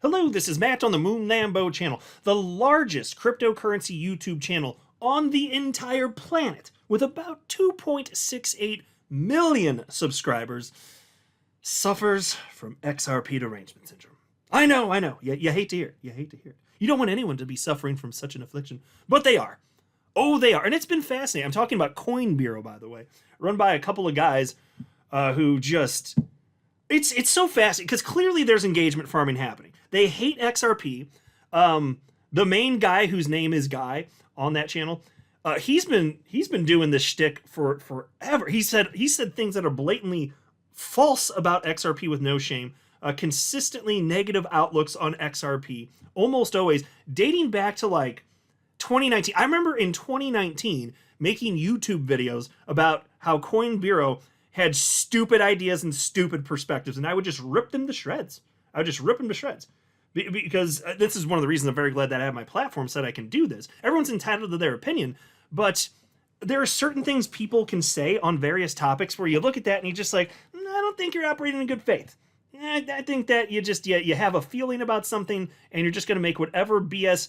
Hello, this is Matt on the Moon Lambo channel, the largest cryptocurrency YouTube channel on the entire planet, with about 2.68 million subscribers, suffers from XRP derangement syndrome. I know, you hate to hear it, You don't want anyone to be suffering from such an affliction, but they are. Oh, they are, and it's been fascinating. I'm talking about Coin Bureau, by the way, run by a couple of guys who just... It's so fascinating, because clearly there's engagement farming happening. They hate XRP. The main guy, whose name is Guy, on that channel, he's been doing this shtick for forever. He said things that are blatantly false about XRP with no shame. Consistently negative outlooks on XRP, almost always dating back to like 2019. I remember in 2019 making YouTube videos about how Coin Bureau had stupid ideas and stupid perspectives, and I would just rip them to shreds. Because this is one of the reasons I'm very glad that I have my platform so that I can do this. Everyone's entitled to their opinion, but there are certain things people can say on various topics where you look at that and you're just like, I don't think you're operating in good faith. I think that you have a feeling about something and you're just going to make whatever BS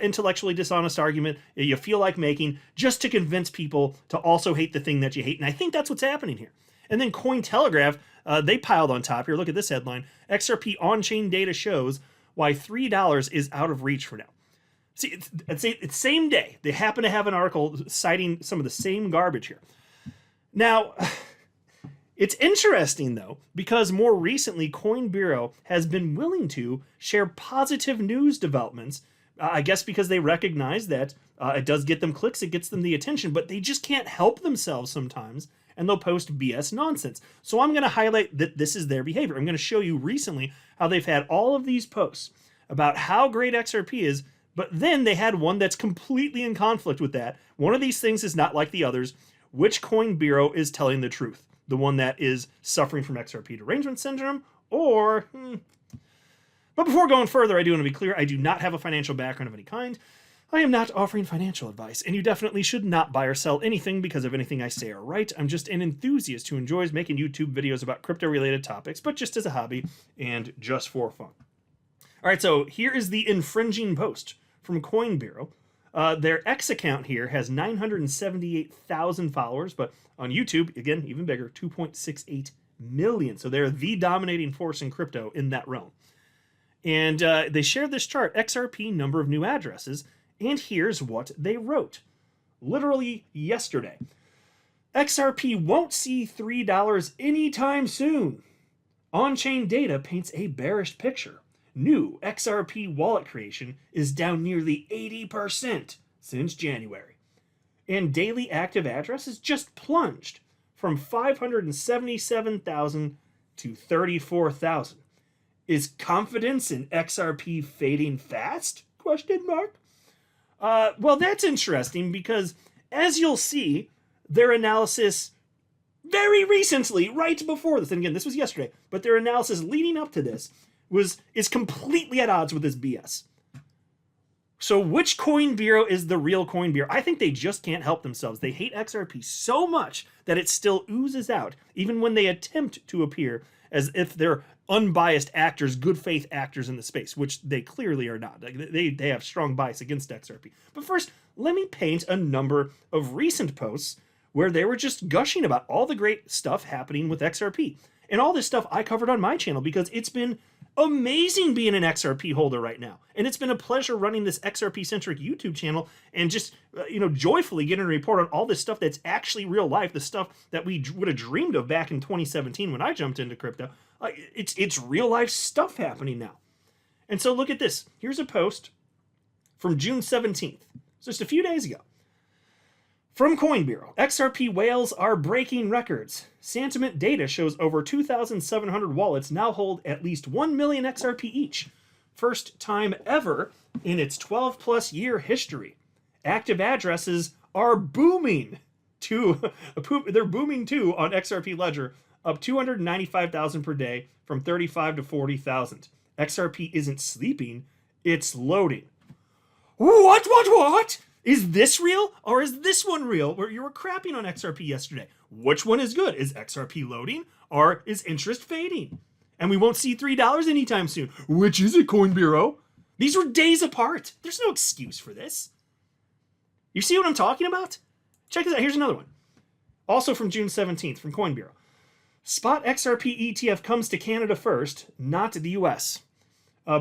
intellectually dishonest argument you feel like making just to convince people to also hate the thing that you hate. And I think that's what's happening here. And then Cointelegraph, they piled on top here. Look at this headline. XRP on-chain data shows why $3 is out of reach for now. See, it's same day. They happen to have an article citing some of the same garbage here. Now... It's interesting, though, because more recently, Coin Bureau has been willing to share positive news developments, I guess because they recognize that it does get them clicks, it gets them the attention, but they just can't help themselves sometimes, and they'll post BS nonsense. So I'm going to highlight that this is their behavior. I'm going to show you recently how they've had all of these posts about how great XRP is, but then they had one that's completely in conflict with that. One of these things is not like the others. Which Coin Bureau is telling the truth? The one that is suffering from XRP derangement syndrome, or... But before going further, I do want to be clear, I do not have a financial background of any kind. I am not offering financial advice, and you definitely should not buy or sell anything because of anything I say or write. I'm just an enthusiast who enjoys making YouTube videos about crypto-related topics, but just as a hobby and just for fun. All right, so here is the infringing post from Coin Bureau. Their X account here has 978,000 followers, but on YouTube, again, even bigger, 2.68 million. So they're the dominating force in crypto in that realm. And they shared this chart, XRP number of new addresses, and here's what they wrote. Literally yesterday. XRP won't see $3 anytime soon. On-chain data paints a bearish picture. New XRP wallet creation is down nearly 80% since January. And daily active addresses just plunged from 577,000 to 34,000. Is confidence in XRP fading fast? Question mark. Well, that's interesting because, as you'll see, their analysis very recently, right before this, and again, this was yesterday, but their analysis leading up to this is completely at odds with this BS. So which Coin Bureau is the real Coin Bureau? I think they just can't help themselves. They hate XRP so much that it still oozes out, even when they attempt to appear as if they're unbiased actors, good faith actors in the space, which they clearly are not. They have strong bias against XRP. But first, let me paint a number of recent posts where they were just gushing about all the great stuff happening with XRP. And all this stuff I covered on my channel because it's been amazing being an XRP holder right now. And it's been a pleasure running this XRP-centric YouTube channel and just, joyfully getting a report on all this stuff that's actually real life, the stuff that we would have dreamed of back in 2017 when I jumped into crypto. It's real life stuff happening now. And so look at this. Here's a post from June 17th, just a few days ago. From Coin Bureau, XRP whales are breaking records. Sentiment data shows over 2,700 wallets now hold at least 1 million XRP each. First time ever in its 12-plus year history. Active addresses are booming. They're booming too on XRP Ledger, up 295,000 per day from 35 to 40,000. XRP isn't sleeping, it's loading. What? Is this real or is this one real? Where you were crapping on XRP yesterday. Which one is good? Is XRP loading or is interest fading? And we won't see $3 anytime soon. Which is it, Coin Bureau? These were days apart. There's no excuse for this. You see what I'm talking about? Check this out. Here's another one. Also from June 17th from Coin Bureau. Spot XRP ETF comes to Canada first, not the US.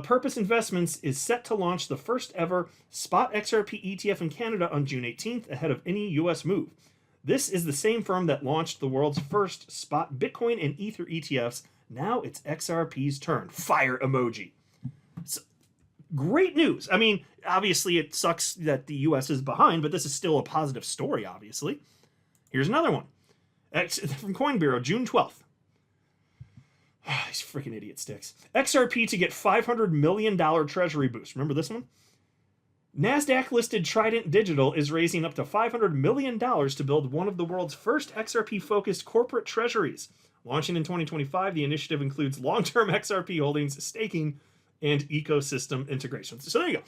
Purpose Investments is set to launch the first ever Spot XRP ETF in Canada on June 18th, ahead of any US move. This is the same firm that launched the world's first Spot Bitcoin and Ether ETFs. Now it's XRP's turn. Fire emoji. So, great news. I mean, obviously it sucks that the US is behind, but this is still a positive story, obviously. Here's another one. From Coin Bureau, June 12th. These freaking idiot sticks. XRP to get $500 million treasury boost. Remember this one? NASDAQ-listed Trident Digital is raising up to $500 million to build one of the world's first XRP-focused corporate treasuries. Launching in 2025, the initiative includes long-term XRP holdings, staking, and ecosystem integration. So there you go.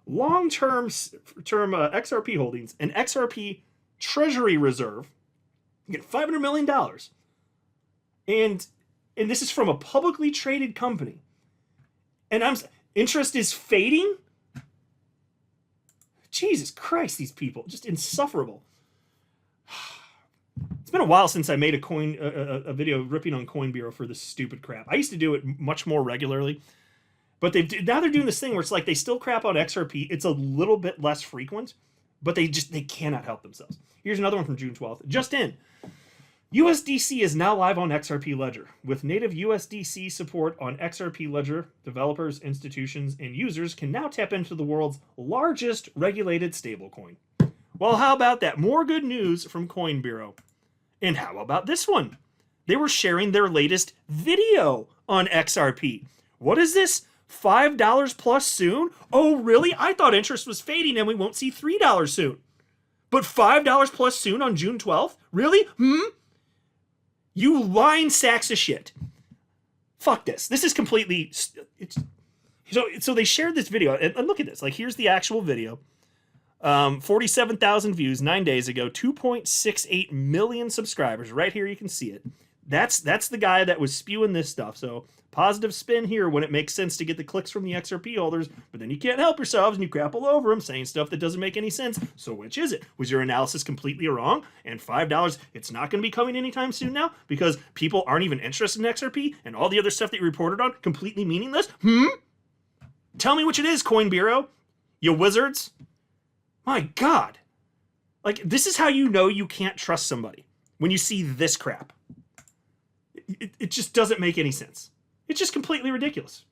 Long-term XRP holdings, an XRP treasury reserve. You get $500 million. And this is from a publicly traded company. And interest is fading? Jesus Christ, these people. Just insufferable. It's been a while since I made a video ripping on Coin Bureau for this stupid crap. I used to do it much more regularly. But now they're doing this thing where it's like they still crap on XRP. It's a little bit less frequent, but they cannot help themselves. Here's another one from June 12th. Just in. USDC is now live on XRP Ledger. With native USDC support on XRP Ledger, developers, institutions, and users can now tap into the world's largest regulated stablecoin. Well, how about that? More good news from Coin Bureau. And how about this one? They were sharing their latest video on XRP. What is this? $5 plus soon? Oh, really? I thought interest was fading and we won't see $3 soon. But $5 plus soon on June 12th? Really? You lying sacks of shit. Fuck this. This is completely... So they shared this video, and look at this. Like, here's the actual video. 47,000 views 9 days ago, 2.68 million subscribers. Right here, you can see it. That's the guy that was spewing this stuff. So positive spin here when it makes sense to get the clicks from the XRP holders, but then you can't help yourselves and you crap all over them saying stuff that doesn't make any sense. So which is it? Was your analysis completely wrong? And $5, it's not going to be coming anytime soon now because people aren't even interested in XRP and all the other stuff that you reported on completely meaningless? Tell me which it is, Coin Bureau. You wizards. My God. Like, this is how you know you can't trust somebody. When you see this crap. It just doesn't make any sense. It's just completely ridiculous.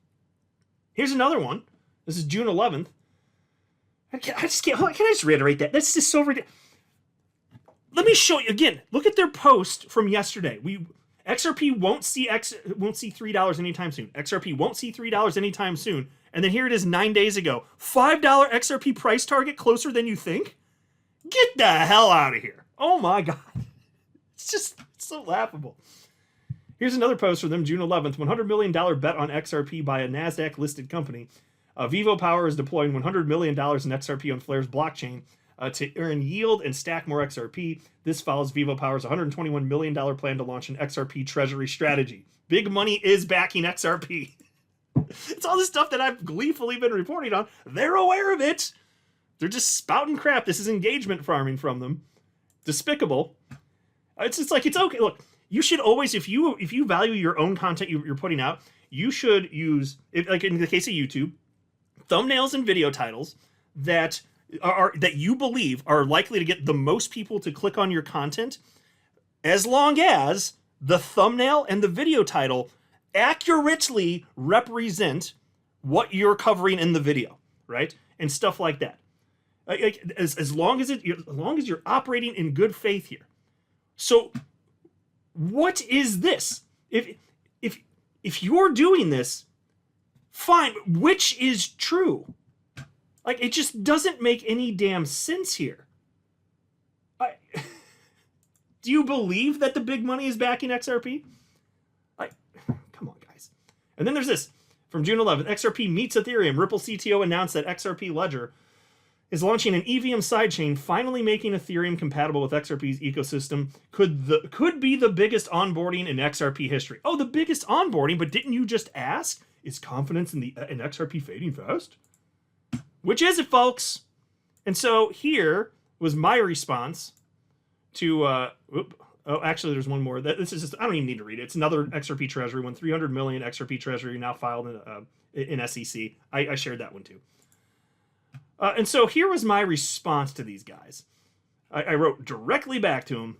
Here's another one. This is June 11th. Can I just reiterate that? That's just so ridiculous. Let me show you again. Look at their post from yesterday. XRP won't see $3 anytime soon. XRP won't see $3 anytime soon. And then here it is 9 days ago. $5 XRP price target closer than you think? Get the hell out of here. Oh my God. It's so laughable. Here's another post from them, June 11th. $100 million bet on XRP by a NASDAQ-listed company. Vivo Power is deploying $100 million in XRP on Flare's blockchain to earn yield and stack more XRP. This follows Vivo Power's $121 million plan to launch an XRP treasury strategy. Big money is backing XRP. It's all this stuff that I've gleefully been reporting on. They're aware of it. They're just spouting crap. This is engagement farming from them. Despicable. It's just like, it's okay. Look. You should always, if you value your own content you're putting out, you should use, like in the case of YouTube, thumbnails and video titles that you believe are likely to get the most people to click on your content, as long as the thumbnail and the video title accurately represent what you're covering in the video, right? And stuff like that. As long as you're operating in good faith here. So what is this? If you're doing this, fine. Which is true? Like, it just doesn't make any damn sense here. Do you believe that the big money is backing XRP? Come on, guys. And then there's this from June 11th. XRP meets Ethereum. Ripple CTO announced that XRP Ledger is launching an EVM sidechain, finally making Ethereum compatible with XRP's ecosystem. Could be the biggest onboarding in XRP history. Oh, the biggest onboarding, but didn't you just ask? Is confidence in XRP fading fast? Which is it, folks? And so here was my response to, oh, actually, there's one more. This is just, I don't even need to read it. It's another XRP treasury one, 300 million XRP treasury now filed in SEC. I shared that one too. And so here was my response to these guys. I wrote directly back to them,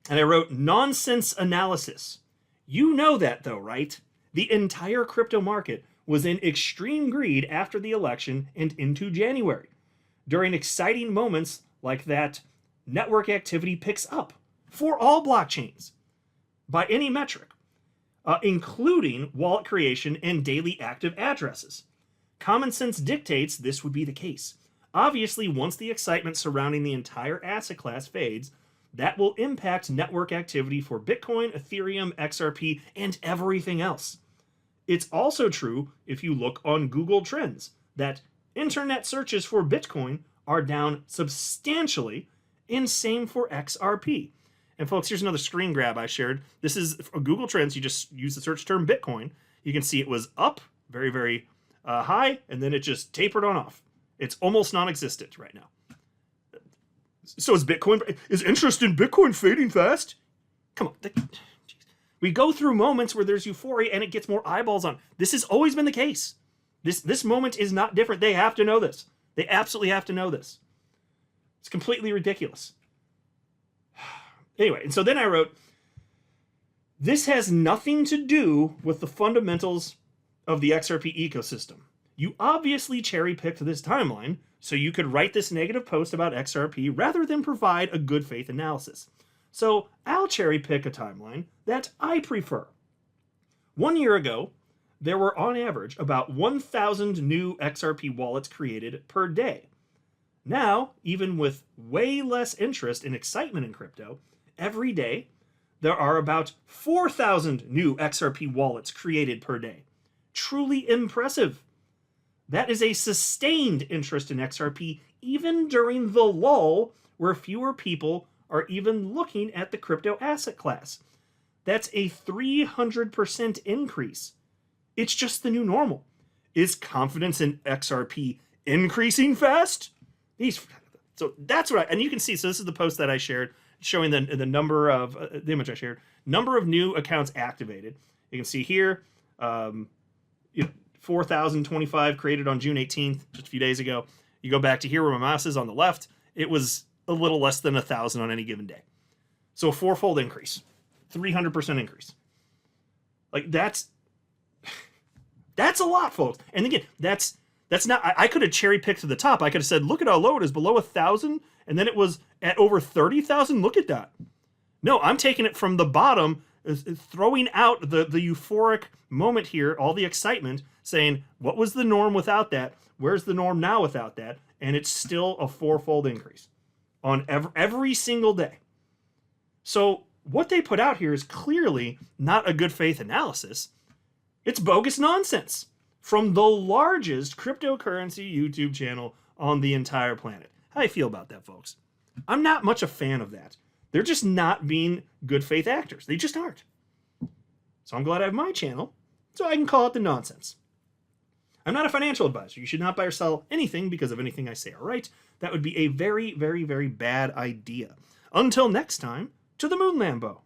and I wrote, nonsense analysis. You know that though, right? The entire crypto market was in extreme greed after the election and into January. During exciting moments like that, network activity picks up for all blockchains by any metric, including wallet creation and daily active addresses. Common sense dictates this would be the case. Obviously, once the excitement surrounding the entire asset class fades, that will impact network activity for Bitcoin, Ethereum, XRP, and everything else. It's also true if you look on Google Trends that internet searches for Bitcoin are down substantially, and same for XRP. And folks, here's another screen grab I shared. This is Google Trends. You just use the search term Bitcoin. You can see it was up very, very high, and then it just tapered on off. It's almost non-existent right now. So is interest in Bitcoin fading fast? Come on. We go through moments where there's euphoria and it gets more eyeballs on. This has always been the case. This moment is not different. They have to know this. They absolutely have to know this. It's completely ridiculous. Anyway, and so then I wrote, this has nothing to do with the fundamentals of the XRP ecosystem. You obviously cherry-picked this timeline so you could write this negative post about XRP rather than provide a good faith analysis. So I'll cherry-pick a timeline that I prefer. 1 year ago, there were on average about 1,000 new XRP wallets created per day. Now, even with way less interest and excitement in crypto, every day there are about 4,000 new XRP wallets created per day. Truly impressive. That is a sustained interest in XRP even during the lull where fewer people are even looking at the crypto asset class. That's a 300% increase. It's just the new normal. Is confidence in XRP increasing fast? So that's what and you can see, so this is the post that I shared showing the number of, the image I shared, number of new accounts activated. You can see here, 4,025 created on June 18th, just a few days ago. You go back to here where my mouse is on the left, it was a little less than 1,000 on any given day. So a fourfold increase, 300% increase. Like that's a lot, folks. And again, that's not, I could have cherry picked to the top. I could have said, look at how low it is, below 1,000, and then it was at over 30,000. Look at that. No, I'm taking it from the bottom, throwing out the euphoric moment here, all the excitement, saying, what was the norm without that? Where's the norm now without that? And it's still a fourfold increase on every single day. So what they put out here is clearly not a good faith analysis. It's bogus nonsense from the largest cryptocurrency YouTube channel on the entire planet. How do you feel about that, folks? I'm not much a fan of that. They're just not being good faith actors. They just aren't. So I'm glad I have my channel so I can call out the nonsense. I'm not a financial advisor. You should not buy or sell anything because of anything I say, all right? That would be a very, very, very bad idea. Until next time, to the moon, Lambo.